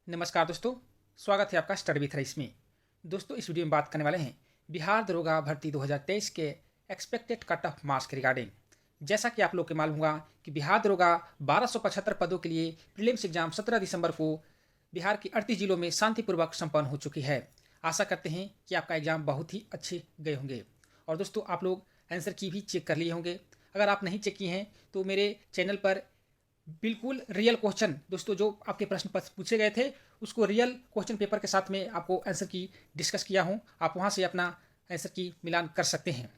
नमस्कार दोस्तों, स्वागत है आपका स्टडी विथ रईस में। दोस्तों, इस वीडियो में बात करने वाले हैं बिहार दरोगा भर्ती 2023 के एक्सपेक्टेड कट ऑफ मार्क्स के रिगार्डिंग। जैसा कि आप लोग को मालूम होगा कि बिहार दरोगा 1275 पदों के लिए प्रीलिम्स एग्जाम 17 दिसंबर को बिहार के 38 जिलों में शांतिपूर्वक संपन्न हो चुकी है। आशा करते हैं कि आपका एग्जाम बहुत ही अच्छे गए होंगे। और दोस्तों, आप लोग आंसर की भी चेक कर लिए होंगे। अगर आप नहीं चेक किए हैं तो मेरे चैनल पर बिल्कुल रियल क्वेश्चन, दोस्तों जो आपके प्रश्न पत्र पूछे गए थे उसको रियल क्वेश्चन पेपर के साथ में आपको आंसर की डिस्कस किया हूँ। आप वहाँ से अपना आंसर की मिलान कर सकते हैं।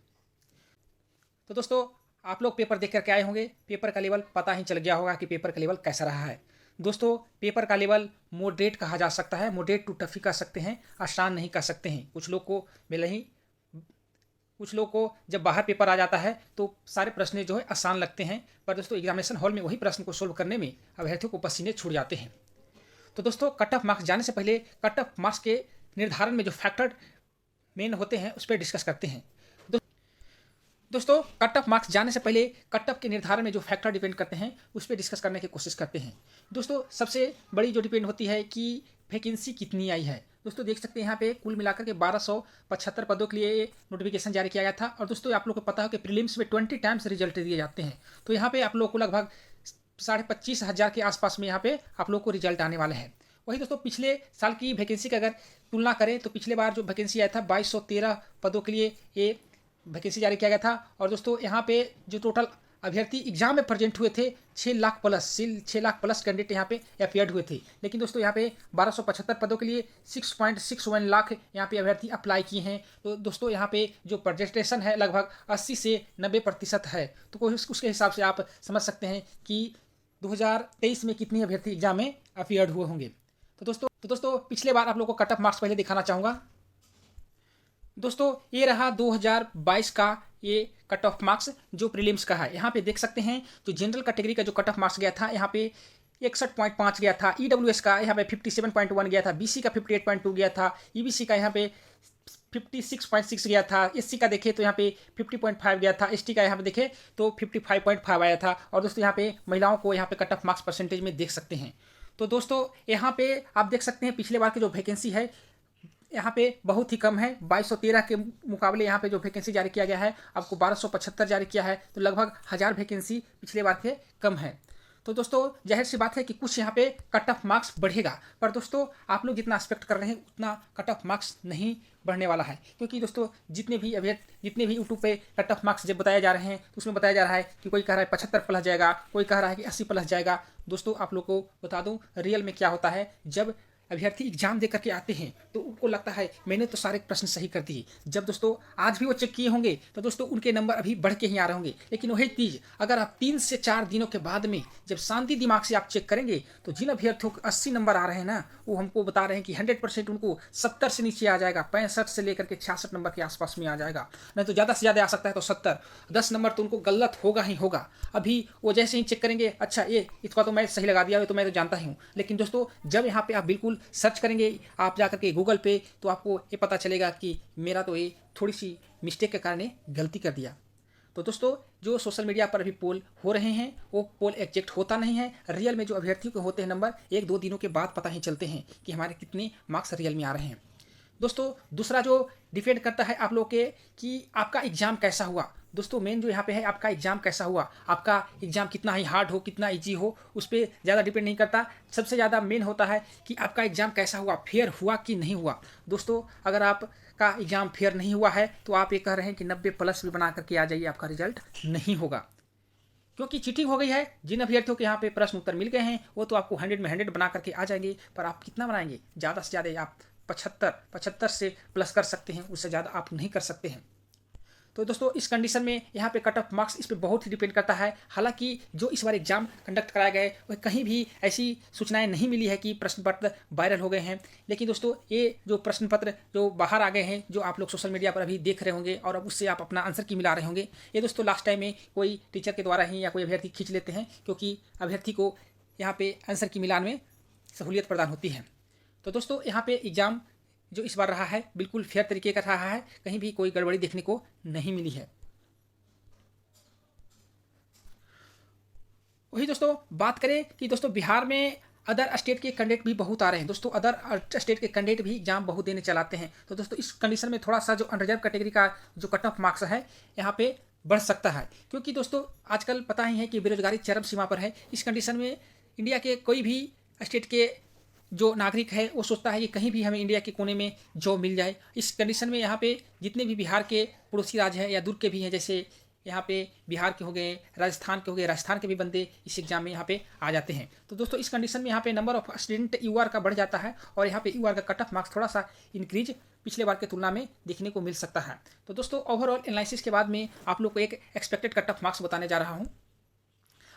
तो दोस्तों, आप लोग पेपर देख करके आए होंगे। पेपर का लेवल पता ही चल गया होगा कि पेपर का लेवल कैसा रहा है। दोस्तों, पेपर का लेवल मॉडरेट कहा जा सकता है, मॉडरेट टू टफ ही कह सकते हैं, आसान नहीं कह सकते हैं। कुछ लोग को जब बाहर पेपर आ जाता है तो सारे प्रश्न जो है आसान लगते हैं, पर दोस्तों एग्जामिनेशन हॉल में वही प्रश्न को सोल्व करने में अभ्यर्थियों को पसीने छूट जाते हैं। तो दोस्तों, कट ऑफ मार्क्स जाने से पहले कट ऑफ मार्क्स के निर्धारण में जो फैक्टर मेन होते हैं उस पर डिस्कस करते हैं। दोस्तों, कट ऑफ मार्क्स जाने से पहले कट ऑफ के निर्धारण में जो फैक्टर डिपेंड करते हैं उस पर डिस्कस करने की कोशिश करते हैं। दोस्तों, सबसे बड़ी जो डिपेंड होती है कि वैकेंसी कितनी आई है। दोस्तों देख सकते हैं यहाँ पे कुल मिलाकर के 1275 पदों के लिए नोटिफिकेशन जारी किया गया था। और दोस्तों, आप लोग को पता है कि प्रीलिम्स में 20 टाइम्स रिजल्ट दिए जाते हैं। तो यहाँ पे आप लोग को लगभग 25,500 के आसपास में यहाँ पे आप लोग को रिजल्ट आने वाले हैं। वही दोस्तों, पिछले साल की वैकेंसी का अगर तुलना करें तो पिछले बार जो वैकेंसी आया था 2213 पदों के लिए ये वैकेंसी जारी किया गया था। और दोस्तों यहाँ पे जो टोटल अभ्यर्थी एग्जाम में प्रेजेंट हुए थे 6 लाख प्लस कैंडिडेट यहाँ पे अपीयर्ड हुए थे। लेकिन दोस्तों यहाँ पे 1275 पदों के लिए 6.61 लाख यहाँ पे अभ्यर्थी अप्लाई किए हैं। तो दोस्तों यहाँ पे जो प्रेजेंटेशन है लगभग 80 से 90% है। तो उसके हिसाब से आप समझ सकते हैं कि 2023 में कितने अभ्यर्थी एग्जाम में अपीयर्ड हुए होंगे। तो दोस्तों पिछले बार आप लोग को कट ऑफ मार्क्स पहले दिखाना चाहूँगा। दोस्तों, ये रहा 2022 का ये कट ऑफ मार्क्स जो प्रीलिम्स का है। यहाँ पे देख सकते हैं जो जनरल कैटेगरी का जो कट ऑफ मार्क्स गया था यहाँ पे 61.5 गया था, ईडब्ल्यूएस का यहाँ पे 57.1 गया था, बीसी का 58.2 गया था, ईबीसी का यहाँ पे 56.6 गया था, एससी का देखे तो यहाँ पे 50.5 गया था, एसटी का यहाँ पे देखे तो 55.5 आया था। और दोस्तों यहाँ पे महिलाओं को यहाँ पे कट ऑफ मार्क्स परसेंटेज में देख सकते हैं। तो दोस्तों यहाँ पे आप देख सकते हैं पिछले बार की जो वैकेंसी है यहाँ पे बहुत ही कम है। 2213 के मुकाबले यहाँ पे जो वैकेंसी जारी किया गया है आपको 1275 जारी किया है। तो लगभग 1000 वैकेंसी पिछले बार के कम है। तो दोस्तों जाहिर सी बात है कि कुछ यहाँ पे कट ऑफ मार्क्स बढ़ेगा, पर दोस्तों आप लोग जितना एक्सपेक्ट कर रहे हैं उतना कट ऑफ मार्क्स नहीं बढ़ने वाला है। क्योंकि दोस्तों जितने भी यूट्यूब पे कट ऑफ मार्क्स जब बताए जा रहे हैं तो उसमें बताया जा रहा है कि कोई कह रहा है 75 प्लस जाएगा, कोई कह रहा है कि 80 प्लस जाएगा। दोस्तों आप लोग को बता दूं रियल में क्या होता है। जब अभ्यर्थी एग्जाम दे करके आते हैं तो उनको लगता है मैंने तो सारे प्रश्न सही कर दिए। जब दोस्तों आज भी वो चेक किए होंगे तो दोस्तों उनके नंबर अभी बढ़ के ही आ रहे होंगे। लेकिन वही चीज़ अगर आप 3 से 4 दिनों के बाद में जब शांति दिमाग से आप चेक करेंगे तो जिन अभ्यर्थियों को 80 नंबर आ रहे हैं ना, वो हमको बता रहे हैं कि 100% उनको 70 से नीचे आ जाएगा, 65 से लेकर के 66 नंबर के आसपास में आ जाएगा। नहीं तो ज़्यादा से ज़्यादा आ सकता है तो 70, 10 नंबर तो उनको गलत होगा ही होगा। अभी वो जैसे ही चेक करेंगे, अच्छा ये इसका तो मैं सही लगा दिया, तो मैं तो जानता ही हूँ। लेकिन दोस्तों जब यहाँ पे आप बिल्कुल सर्च करेंगे आप जा करके गूगल पे, तो आपको ये पता चलेगा कि मेरा तो ये थोड़ी सी मिस्टेक के कारण गलती कर दिया। तो दोस्तों जो सोशल मीडिया पर अभी पोल हो रहे हैं वो पोल एग्जैक्ट होता नहीं है। रियल में जो अभ्यर्थियों के होते हैं नंबर 1-2 दिनों के बाद पता ही चलते हैं कि हमारे कितने मार्क्स रियल में आ रहे हैं। दोस्तों दूसरा जो डिपेंड करता है आप लोग के कि आपका एग्जाम कैसा हुआ। दोस्तों मेन जो यहाँ पे है आपका एग्जाम कैसा हुआ, आपका एग्जाम कितना ही हार्ड हो कितना ईजी हो उस पर ज़्यादा डिपेंड नहीं करता। सबसे ज़्यादा मेन होता है कि आपका एग्जाम कैसा हुआ, फेयर हुआ कि नहीं हुआ। दोस्तों अगर आपका एग्जाम फेयर नहीं हुआ है तो आप ये कह रहे हैं कि 90 प्लस भी बना करके आ जाइए, आपका रिजल्ट नहीं होगा। क्योंकि चीटिंग हो गई है। जिन अभ्यर्थियों के यहाँ पे प्रश्न उत्तर मिल गए हैं वो तो आपको 100 में 100 बना करके आ जाएंगे, पर आप कितना बनाएंगे? ज़्यादा से ज़्यादा आप 75 से प्लस कर सकते हैं, उससे ज़्यादा आप नहीं कर सकते हैं। तो दोस्तों इस कंडीशन में यहाँ पे कट ऑफ मार्क्स इस पर बहुत ही डिपेंड करता है। हालांकि जो इस बार एग्जाम कंडक्ट कराए गए वह कहीं भी ऐसी सूचनाएं नहीं मिली है कि प्रश्न पत्र वायरल हो गए हैं। लेकिन दोस्तों ये जो प्रश्न पत्र जो बाहर आ गए हैं, जो आप लोग सोशल मीडिया पर अभी देख रहे होंगे और अब उससे आप अपना आंसर की मिला रहे होंगे, ये दोस्तों लास्ट टाइम में कोई टीचर के द्वारा ही या कोई अभ्यर्थी खींच लेते हैं, क्योंकि अभ्यर्थी को यहाँ पे आंसर की मिलान में सहूलियत प्रदान होती है। तो दोस्तों यहाँ पे एग्जाम जो इस बार रहा है बिल्कुल फेयर तरीके का रहा है, कहीं भी कोई गड़बड़ी देखने को नहीं मिली है। वही दोस्तों बात करें कि दोस्तों बिहार में अदर स्टेट के कैंडिडेट भी बहुत आ रहे हैं दोस्तों, अदर स्टेट के कैंडिडेट भी एग्जाम बहुत देने चलाते हैं। तो दोस्तों इस कंडीशन में थोड़ा सा जो अनरिजर्व कैटेगरी का जो कट ऑफ मार्क्स है यहाँ पे बढ़ सकता है, क्योंकि दोस्तों आजकल पता ही है कि बेरोजगारी चरम सीमा पर है। इस कंडीशन में इंडिया के कोई भी स्टेट के जो नागरिक है वो सोचता है कि कहीं भी हमें इंडिया के कोने में जॉब मिल जाए। इस कंडीशन में यहाँ पे जितने भी बिहार के पड़ोसी राज्य हैं या दूर के भी हैं, जैसे यहाँ पे बिहार के हो गए, राजस्थान के हो गए, राजस्थान के भी बंदे इस एग्जाम में यहाँ पे आ जाते हैं। तो दोस्तों इस कंडीशन में यहाँ पे नंबर ऑफ स्टूडेंट यूआर का बढ़ जाता है और यहाँ पे यूआर का कट ऑफ मार्क्स थोड़ा सा इंक्रीज पिछले बार की तुलना में देखने को मिल सकता है। तो दोस्तों ओवरऑल एनालिसिस के बाद में आप लोग को एक एक्सपेक्टेड कट ऑफ मार्क्स बताने जा रहा हूँ।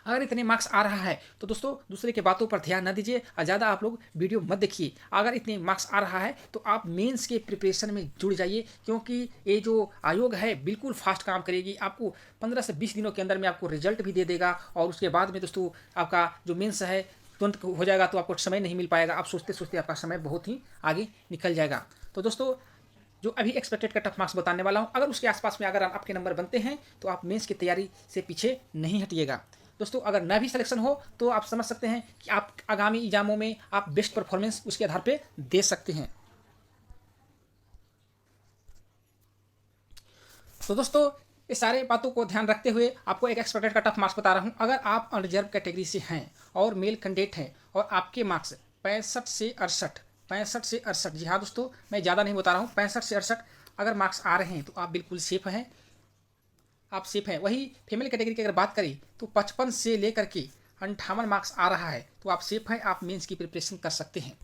अगर इतने मार्क्स आ रहा है तो दोस्तों दूसरे के बातों पर ध्यान न दीजिए और ज़्यादा आप लोग वीडियो मत देखिए। अगर इतने मार्क्स आ रहा है तो आप मेंस के प्रिपरेशन में जुड़ जाइए, क्योंकि ये जो आयोग है बिल्कुल फास्ट काम करेगी। आपको 15 से 20 दिनों के अंदर में आपको रिजल्ट भी दे देगा और उसके बाद में दोस्तों आपका जो मेंस है तुरंत हो जाएगा, तो आपको समय नहीं मिल पाएगा। आप सोचते सोचते आपका समय बहुत ही आगे निकल जाएगा। तो दोस्तों जो अभी एक्सपेक्टेड कट ऑफ मार्क्स बताने वाला हूँ, अगर उसके आसपास में अगर आपके नंबर बनते हैं तो आप मेंस की तैयारी से पीछे नहीं हटिएगा। दोस्तों अगर न भी सिलेक्शन हो तो आप समझ सकते हैं कि आप आगामी एग्जामों में आप बेस्ट परफॉर्मेंस उसके आधार पे दे सकते हैं। तो दोस्तों ये सारे बातों को ध्यान रखते हुए आपको एक एक्सपेक्टेड कट ऑफ मार्क्स बता रहा हूँ। अगर आप अनरिजर्व कैटेगरी से हैं और मेल कैंडिडेट हैं और आपके मार्क्स 65 से 68, जी हाँ दोस्तों मैं ज़्यादा नहीं बता रहा हूँ, 65 से 68 अगर मार्क्स आ रहे हैं तो आप बिल्कुल सेफ हैं, आप सेफ हैं। वही फीमेल कैटेगरी की अगर बात करें तो 55 से लेकर के 58 मार्क्स आ रहा है तो आप सेफ हैं, आप मेंस की प्रिपरेशन कर सकते हैं।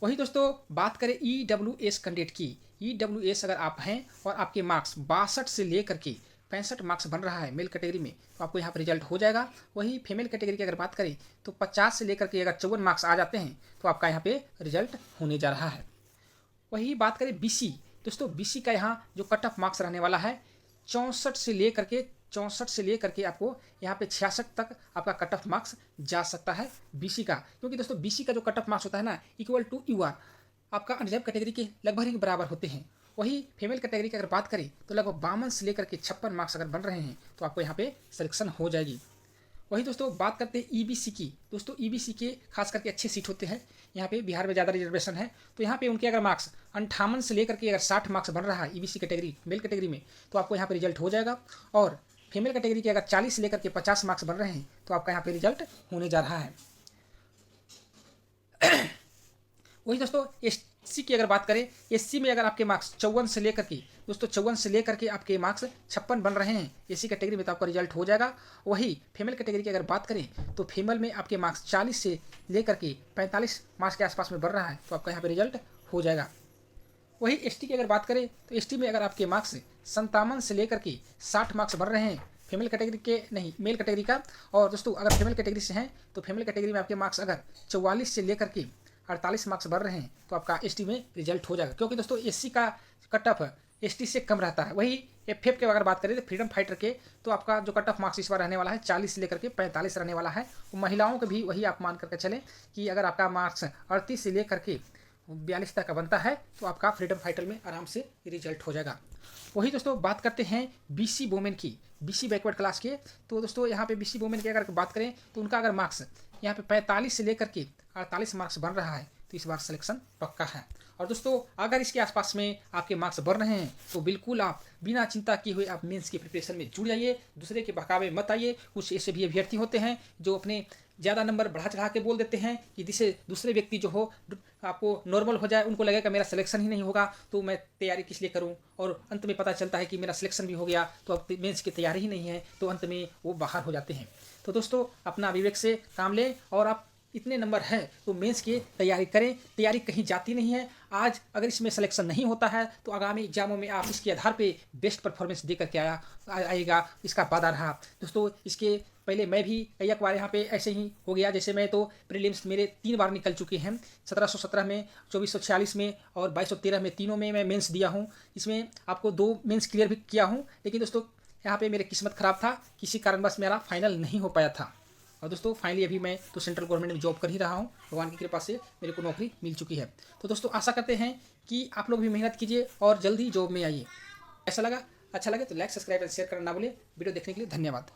वही दोस्तों बात करें EWS कैंडिडेट की, EWS अगर आप हैं और आपके मार्क्स 62 से लेकर के 65 मार्क्स बन रहा है मेल कैटेगरी में तो आपको यहाँ पर रिजल्ट हो जाएगा। वही फीमेल कैटेगरी की अगर बात करें तो 50 से लेकर के अगर 54 मार्क्स आ जाते हैं तो आपका यहाँ पे रिजल्ट होने जा रहा है। वही बात करें BC, दोस्तों BC का यहाँ जो कट ऑफ मार्क्स रहने वाला है 64 से लेकर के आपको यहाँ पे 66 तक आपका कट ऑफ मार्क्स जा सकता है BC का, क्योंकि दोस्तों BC का जो कट ऑफ मार्क्स होता है ना इक्वल टू UR आपका अनरिजर्व कैटेगरी के लगभग ही बराबर होते हैं। वही फीमेल कैटेगरी की अगर बात करें तो लगभग 52 से लेकर के 56 मार्क्स अगर बन रहे हैं तो आपको यहाँ पे सिलेक्शन हो जाएगी। वही दोस्तों बात करते हैं EBC की, दोस्तों EBC के खास करके अच्छे सीट होते हैं, यहाँ पे बिहार में ज़्यादा रिजर्वेशन है तो यहाँ पे उनके अगर मार्क्स 58 से लेकर के अगर 60 मार्क्स बन रहा है EBC कैटेगरी मेल कैटेगरी में तो आपको यहाँ पे रिजल्ट हो जाएगा। और फीमेल कैटेगरी के अगर 40 से लेकर के 50 मार्क्स बन रहे हैं तो आपका यहाँ पे रिजल्ट होने जा रहा है। वही दोस्तों SC की अगर बात करें, SC में अगर आपके मार्क्स 54 से लेकर के दोस्तों 54 से लेकर के आपके मार्क्स 56 बन रहे हैं SC कैटेगरी में तो आपका रिजल्ट हो जाएगा। वही फीमेल कैटेगरी की अगर बात करें तो फीमेल में आपके मार्क्स 40 से लेकर के 45 मार्क्स के आसपास में बढ़ रहा है तो आपका यहाँ पे रिजल्ट हो जाएगा। वही ST की अगर बात करें तो ST में अगर आपके मार्क्स 57 से लेकर के 60 मार्क्स बढ़ रहे हैं फीमेल कैटेगरी के नहीं मेल कैटेगरी का, और दोस्तों अगर फीमेल कैटेगरी से हैं तो फीमेल कैटेगरी में आपके मार्क्स अगर 44 से लेकर के 48 मार्क्स बढ़ रहे हैं तो आपका ST में रिजल्ट हो जाएगा, क्योंकि दोस्तों SC का कट ऑफ ST से कम रहता है। वही FF के अगर बात करें तो फ्रीडम फाइटर के तो आपका जो कट ऑफ मार्क्स इस बार रहने वाला है 40 से लेकर के 45 रहने वाला है। महिलाओं के भी वही आप मान करके चलें कि अगर आपका मार्क्स 38 से लेकर के 42 तक का बनता है तो आपका फ्रीडम फाइटर में आराम से रिजल्ट हो जाएगा। वही दोस्तों बात करते हैं BC वोमेन की, BC बैकवर्ड क्लास के, तो दोस्तों यहाँ पे BC वोमेन की अगर बात करें तो उनका अगर मार्क्स यहाँ पे 45 से लेकर के 48 मार्क्स बन रहा है तो इस बार सिलेक्शन पक्का है। और दोस्तों अगर इसके आसपास में आपके मार्क्स बढ़ रहे हैं तो बिल्कुल आप बिना चिंता किए हुए आप मेंस की प्रिपरेशन में जुड़ जाइए, दूसरे के बहकावे मत आइए। कुछ ऐसे भी अभ्यर्थी होते हैं जो अपने ज़्यादा नंबर बढ़ा चढ़ा के बोल देते हैं कि जिससे दूसरे व्यक्ति जो हो आपको नॉर्मल हो जाए, उनको लगेगा मेरा सिलेक्शन ही नहीं होगा तो मैं तैयारी किस लिए करूं, और अंत में पता चलता है कि मेरा सिलेक्शन भी हो गया तो अब मेंस की तैयारी ही नहीं है, तो अंत में वो बाहर हो जाते हैं। तो दोस्तों अपना विवेक से काम लें और आप इतने नंबर है तो मेंस की तैयारी करें, तैयारी कहीं जाती नहीं है। आज अगर इसमें सिलेक्शन नहीं होता है तो आगामी एग्जामों में आप इसके आधार पे बेस्ट परफॉर्मेंस दे करके आएगा, इसका वादा रहा। दोस्तों इसके पहले मैं भी एक बार यहाँ पे ऐसे ही हो गया, जैसे मैं तो प्रीलिम्स मेरे 3 बार निकल चुके हैं, 1717 में, 2446 में और 2213 में, तीनों में मैं मेंस दिया हूँ। इसमें आपको 2 मेंस क्लियर भी किया हूँ, लेकिन दोस्तों यहाँ पे मेरी किस्मत ख़राब था, किसी कारणवश मेरा फाइनल नहीं हो पाया था। और दोस्तों फाइनली अभी मैं तो सेंट्रल गवर्नमेंट में जॉब कर ही रहा हूँ, भगवान की कृपा से मेरे को नौकरी मिल चुकी है। तो दोस्तों आशा करते हैं कि आप लोग भी मेहनत कीजिए और जल्दी जॉब में आइए। ऐसा लगा अच्छा लगे तो लाइक सब्सक्राइब और शेयर करना ना भूलिए। वीडियो देखने के लिए धन्यवाद।